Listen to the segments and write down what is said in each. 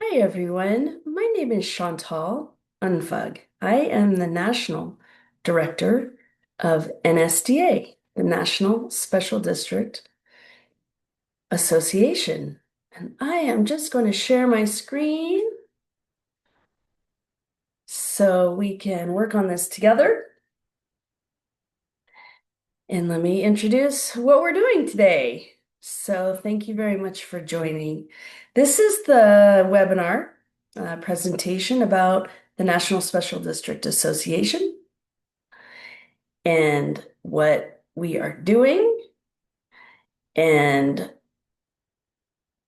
Hi, everyone. My name is Chantal Unfug. I am the National Director of NSDA, the National Special District Association. And I am just going to share my screen so we can work on this together. And let me introduce what we're doing today. So thank you very much for joining. This is the webinar presentation about the National Special District Association and what we are doing and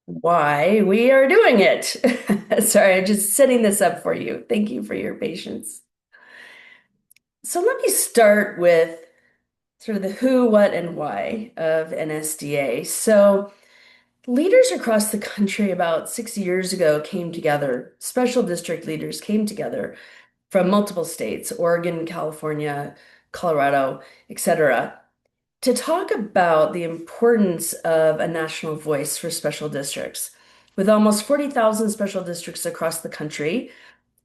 why we are doing it. Sorry, I'm just setting this up for you. Thank you for your patience. So let me start with sort of the who, what, and why of NSDA. So leaders across the country about 6 years ago came together, special district leaders came together from multiple states, Oregon, California, Colorado, etc., to talk about the importance of a national voice for special districts. With almost 40,000 special districts across the country,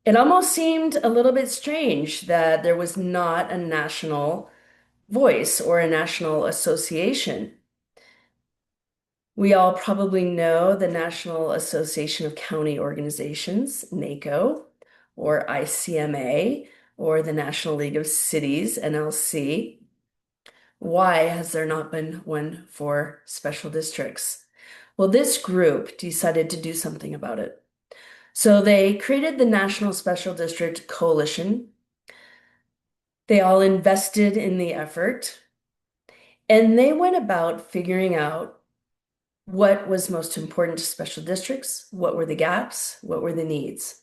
it almost seemed a little bit strange that there was not a national voice or a national association. We all probably know the National Association of County Organizations, NACO, or ICMA, or the National League of Cities, NLC. Why has there not been one for special districts? Well, this group decided to do something about it. So they created the National Special District Coalition. They all invested in the effort, and they went about figuring out what was most important to special districts, what were the gaps, what were the needs.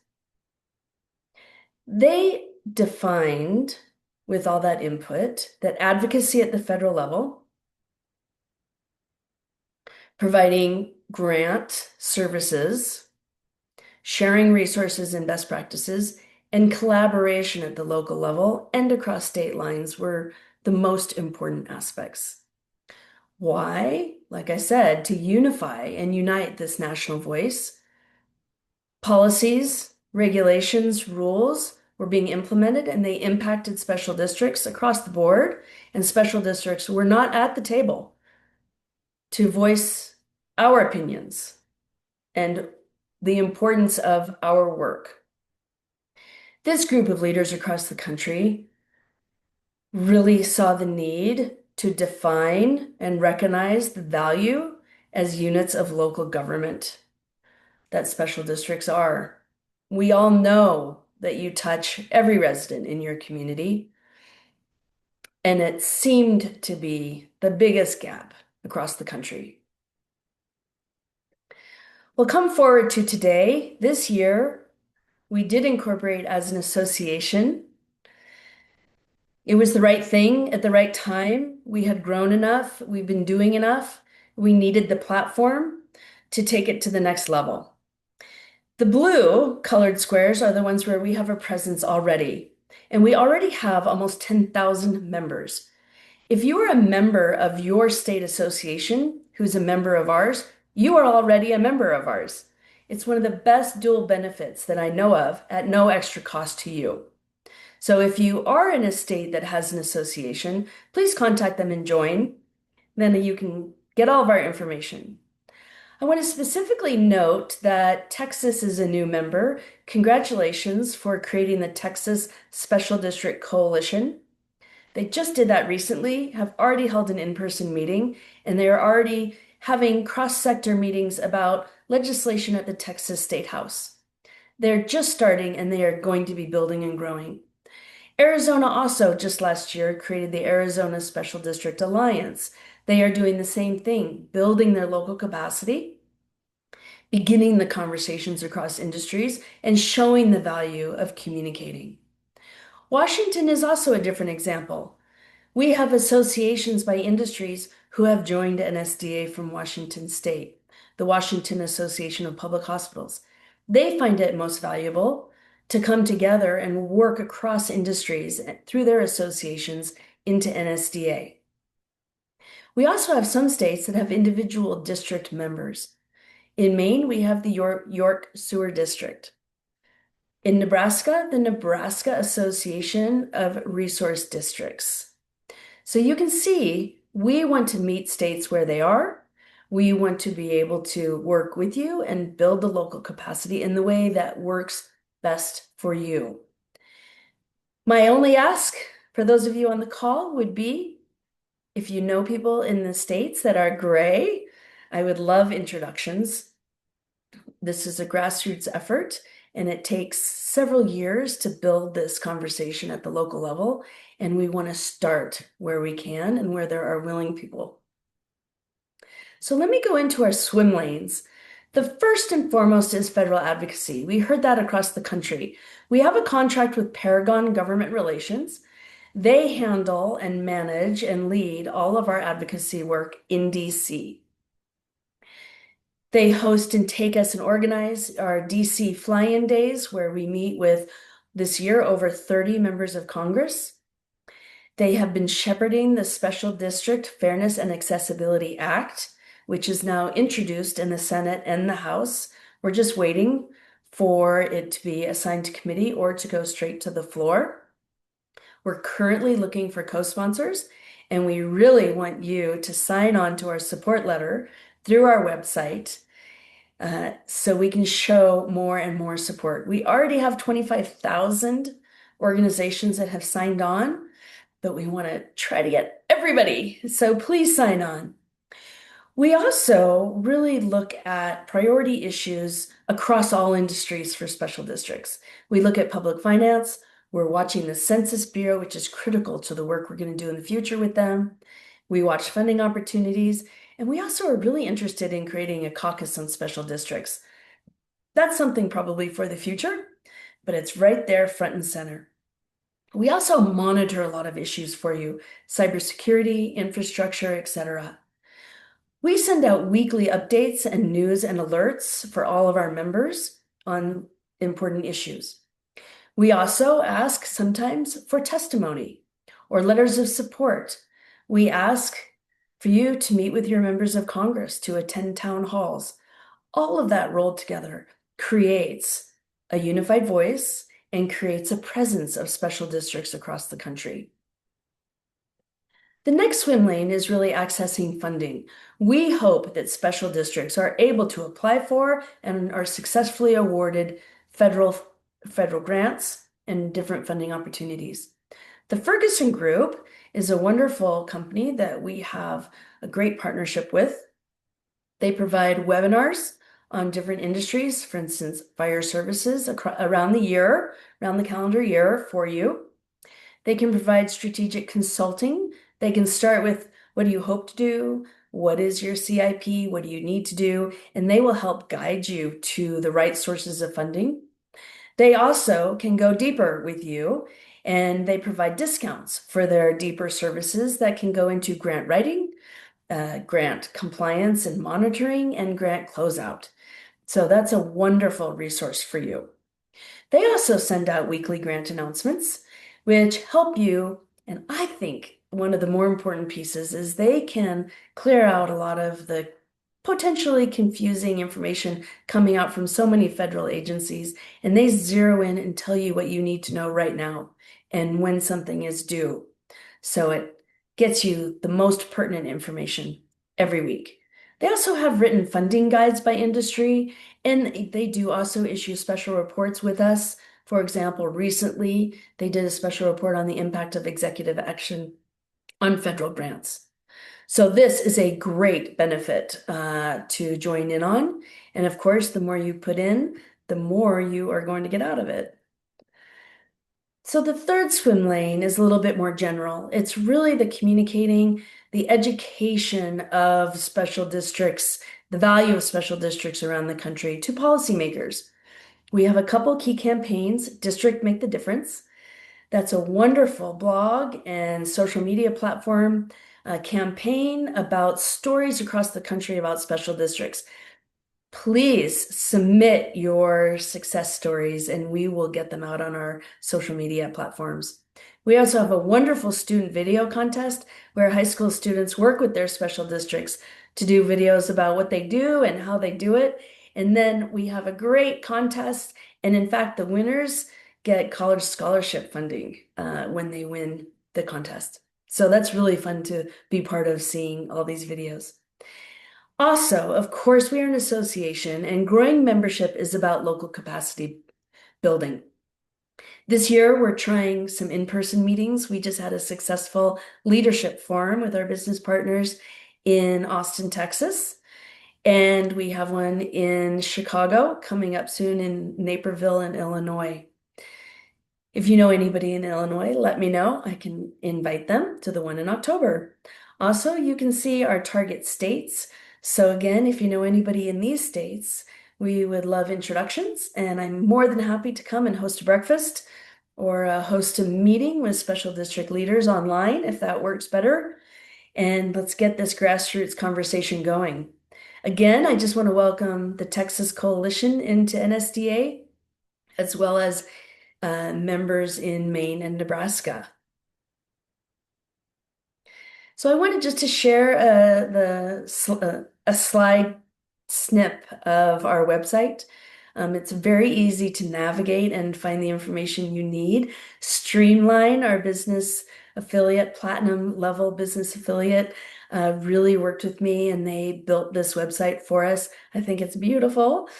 They defined, with all that input, that advocacy at the federal level, providing grant services, sharing resources and best practices, and collaboration at the local level and across state lines were the most important aspects. Why? Like I said, to unify and unite this national voice. Policies, regulations, rules were being implemented and they impacted special districts across the board, and special districts were not at the table to voice our opinions and the importance of our work. This group of leaders across the country really saw the need to define and recognize the value as units of local government that special districts are. We all know that you touch every resident in your community, and it seemed to be the biggest gap across the country. We'll come forward to today. This year, we did incorporate as an association. It was the right thing at the right time. We had grown enough. We've been doing enough. We needed the platform to take it to the next level. The blue colored squares are the ones where we have a presence already, and we already have almost 10,000 members. If you are a member of your state association who's a member of ours, you are already a member of ours. It's one of the best dual benefits that I know of at no extra cost to you. So if you are in a state that has an association, please contact them and join. Then you can get all of our information. I want to specifically note that Texas is a new member. Congratulations for creating the Texas Special District Coalition. They just did that recently, have already held an in-person meeting, and they are already having cross-sector meetings about legislation at the Texas State House. They're just starting and they are going to be building and growing. Arizona also just last year created the Arizona Special District Alliance. They are doing the same thing, building their local capacity, beginning the conversations across industries, and showing the value of communicating. Washington is also a different example. We have associations by industries who have joined NSDA from Washington State, the Washington Association of Public Hospitals. They find it most valuable to come together and work across industries through their associations into NSDA. We also have some states that have individual district members. In Maine, we have the York Sewer District. In Nebraska, the Nebraska Association of Resource Districts. So you can see we want to meet states where they are. We want to be able to work with you and build the local capacity in the way that works best for you. My only ask for those of you on the call would be if you know people in the states that are gray, I would love introductions. This is a grassroots effort, and it takes several years to build this conversation at the local level. And we want to start where we can and where there are willing people. So let me go into our swim lanes. The first and foremost is federal advocacy. We heard that across the country. We have a contract with Paragon Government Relations. They handle and manage and lead all of our advocacy work in DC. They host and take us and organize our DC fly-in days where we meet with this year over 30 members of Congress. They have been shepherding the Special District Fairness and Accessibility Act, which is now introduced in the Senate and the House. We're just waiting for it to be assigned to committee or to go straight to the floor. We're currently looking for co-sponsors, and we really want you to sign on to our support letter through our website so we can show more and more support. We already have 25,000 organizations that have signed on, but we want to try to get everybody. So please sign on. We also really look at priority issues across all industries for special districts. We look at public finance. We're watching the Census Bureau, which is critical to the work we're going to do in the future with them. We watch funding opportunities, and we also are really interested in creating a caucus on special districts. That's something probably for the future, but it's right there front and center. We also monitor a lot of issues for you, cybersecurity, infrastructure, etc. We send out weekly updates and news and alerts for all of our members on important issues. We also ask sometimes for testimony or letters of support. We ask for you to meet with your members of Congress, to attend town halls. All of that rolled together creates a unified voice and creates a presence of special districts across the country. The next swim lane is really accessing funding. We hope that special districts are able to apply for and are successfully awarded federal grants and different funding opportunities. The Ferguson Group is a wonderful company that we have a great partnership with. They provide webinars on different industries, for instance, fire services around the calendar year for you. They can provide strategic consulting. They can start with what do you hope to do? What is your CIP? What do you need to do? And they will help guide you to the right sources of funding. They also can go deeper with you, and they provide discounts for their deeper services that can go into grant writing, grant compliance and monitoring, and grant closeout. So that's a wonderful resource for you. They also send out weekly grant announcements, which help you. And I think one of the more important pieces is they can clear out a lot of the potentially confusing information coming out from so many federal agencies, and they zero in and tell you what you need to know right now and when something is due. So it gets you the most pertinent information every week. They also have written funding guides by industry, and they do also issue special reports with us. For example, recently they did a special report on the impact of executive action on federal grants. So this is a great benefit to join in on. And of course, the more you put in, the more you are going to get out of it. So the third swim lane is a little bit more general. It's really the communicating, the education of special districts, the value of special districts around the country to policymakers. We have a couple key campaigns, District Make the Difference. That's a wonderful blog and social media platform campaign about stories across the country about special districts. Please submit your success stories and we will get them out on our social media platforms. We also have a wonderful student video contest where high school students work with their special districts to do videos about what they do and how they do it. And then we have a great contest. And in fact, the winners get college scholarship funding when they win the contest. So that's really fun to be part of seeing all these videos. Also, of course, we are an association, and growing membership is about local capacity building. This year, we're trying some in-person meetings. We just had a successful leadership forum with our business partners in Austin, Texas. And we have one in Chicago coming up soon in Naperville in Illinois. If you know anybody in Illinois, let me know. I can invite them to the one in October. Also, you can see our target states. So again, if you know anybody in these states, we would love introductions, and I'm more than happy to come and host a breakfast or host a meeting with special district leaders online if that works better. And let's get this grassroots conversation going. Again, I just want to welcome the Texas Coalition into NSDA, as well as members in Maine and Nebraska. So I wanted just to share a slide snip of our website. It's very easy to navigate and find the information you need. Streamline, our business affiliate, platinum level business affiliate, really worked with me and they built this website for us. I think it's beautiful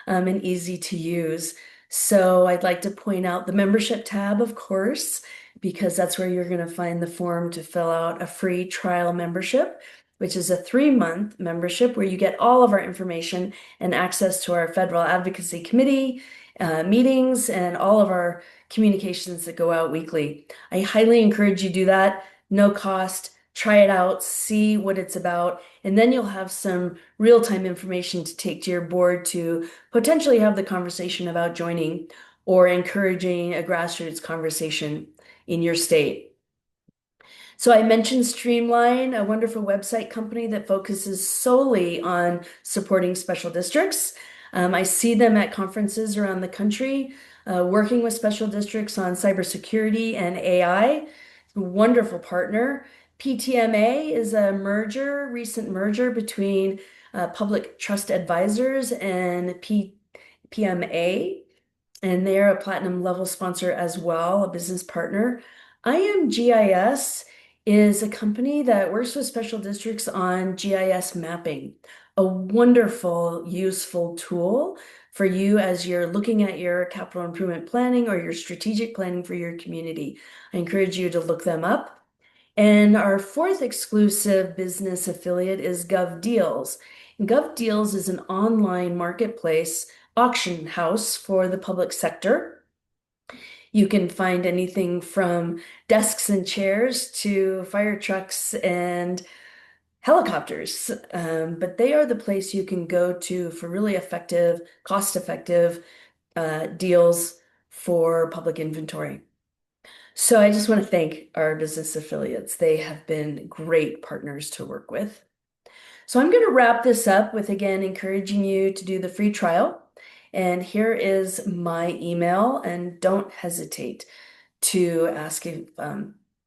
and easy to use. So I'd like to point out the membership tab, of course, because that's where you're going to find the form to fill out a free trial membership, which is a 3-month membership where you get all of our information and access to our Federal Advocacy Committee meetings and all of our communications that go out weekly. I highly encourage you to do that. No cost. Try it out, see what it's about, and then you'll have some real-time information to take to your board to potentially have the conversation about joining or encouraging a grassroots conversation in your state. So I mentioned Streamline, a wonderful website company that focuses solely on supporting special districts. I see them at conferences around the country, working with special districts on cybersecurity and AI. Wonderful partner. PTMA is a recent merger between Public Trust Advisors and PMA, and they're a platinum level sponsor as well, a business partner. IMGIS is a company that works with special districts on GIS mapping, a wonderful, useful tool for you as you're looking at your capital improvement planning or your strategic planning for your community. I encourage you to look them up. And our fourth exclusive business affiliate is GovDeals. GovDeals is an online marketplace auction house for the public sector. You can find anything from desks and chairs to fire trucks and helicopters. But they are the place you can go to for really effective, cost-effective deals for public inventory. So I just want to thank our business affiliates. They have been great partners to work with. So I'm going to wrap this up with, again, encouraging you to do the free trial. And here is my email, and don't hesitate to ask if,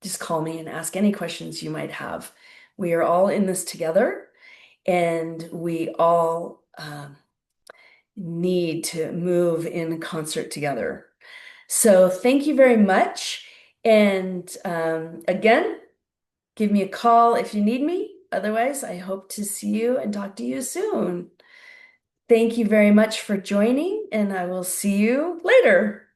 just call me and ask any questions you might have. We are all in this together, and we all need to move in concert together. So thank you very much. And again, give me a call if you need me. Otherwise, I hope to see you and talk to you soon. Thank you very much for joining, and I will see you later.